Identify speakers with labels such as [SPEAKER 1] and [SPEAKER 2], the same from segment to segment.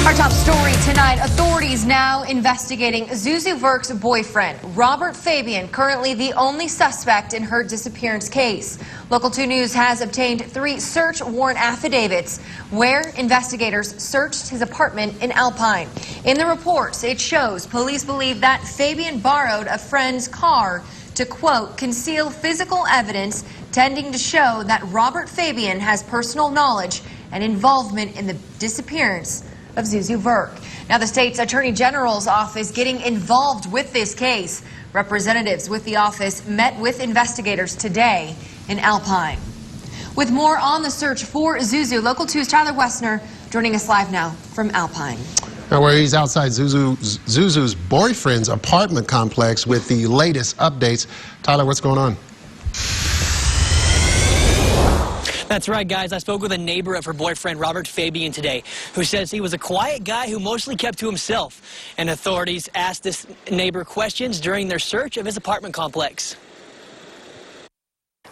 [SPEAKER 1] Our top story tonight, authorities now investigating Zuzu Verk's boyfriend, Robert Fabian, currently the only suspect in her disappearance case. Local 2 News has obtained 3 search warrant affidavits where investigators searched his apartment in Alpine. In the reports, it shows police believe that Fabian borrowed a friend's car to, quote, conceal physical evidence tending to show that Robert Fabian has personal knowledge and involvement in the disappearance of Zuzu Verk. Now, the state's Attorney General's office getting involved with this case. Representatives with the office met with investigators today in Alpine. With more on the search for Zuzu, Local 2's Tyler Wessner joining us live now from Alpine.
[SPEAKER 2] Now, where he's outside Zuzu's boyfriend's apartment complex with the latest updates. Tyler, what's going on?
[SPEAKER 3] That's right, guys. I spoke with a neighbor of her boyfriend, Robert Fabian, today, who says he was a quiet guy who mostly kept to himself. And authorities asked this neighbor questions during their search of his apartment complex.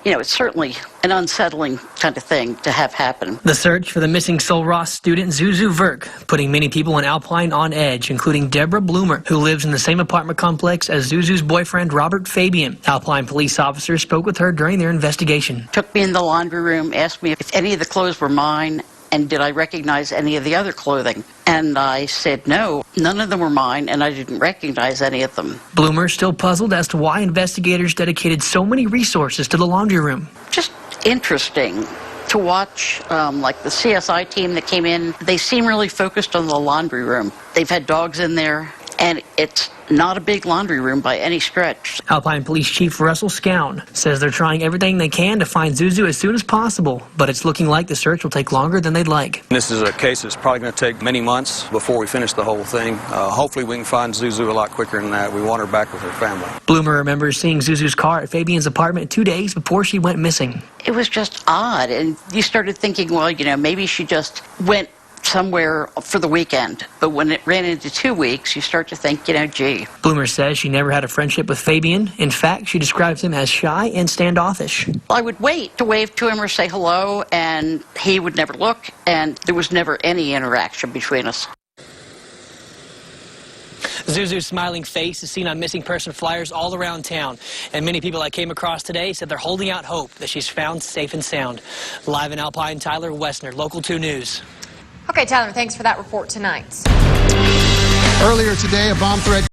[SPEAKER 4] You know, it's certainly an unsettling kind of thing to have happen.
[SPEAKER 3] The search for the missing Sul Ross student Zuzu Verk, putting many people in Alpine on edge, including Deborah Bloomer, who lives in the same apartment complex as Zuzu's boyfriend, Robert Fabian. Alpine police officers spoke with her during their investigation.
[SPEAKER 4] Took me in the laundry room, asked me if any of the clothes were mine, and did I recognize any of the other clothing? And I said no, none of them were mine, and I didn't recognize any of them.
[SPEAKER 3] Bloomer still puzzled as to why investigators dedicated so many resources to the laundry room.
[SPEAKER 4] Just interesting to watch, like the CSI team that came in. They seem really focused on the laundry room. They've had dogs in there, and it's not a big laundry room by any stretch.
[SPEAKER 3] Alpine Police Chief Russell Scown says they're trying everything they can to find Zuzu as soon as possible, but it's looking like the search will take longer than they'd like.
[SPEAKER 5] This is a case that's probably going to take many months before we finish the whole thing. Hopefully we can find Zuzu a lot quicker than that. We want her back with her family.
[SPEAKER 3] Bloomer remembers seeing Zuzu's car at Fabian's apartment 2 days before she went missing.
[SPEAKER 4] It was just odd, and you started thinking, well, you know, maybe she just went somewhere for the weekend. But when it ran into 2 weeks, you start to think, you know, gee.
[SPEAKER 3] Bloomer says she never had a friendship with Fabian. In fact, she describes him as shy and standoffish.
[SPEAKER 4] I would wait to wave to him or say hello, and he would never look, and there was never any interaction between us.
[SPEAKER 3] Zuzu's smiling face is seen on missing person flyers all around town, and many people I came across today said they're holding out hope that she's found safe and sound. Live in Alpine, Tyler Wessner, Local 2 News.
[SPEAKER 1] Okay, Tyler, thanks for that report tonight.
[SPEAKER 2] Earlier today, a bomb threat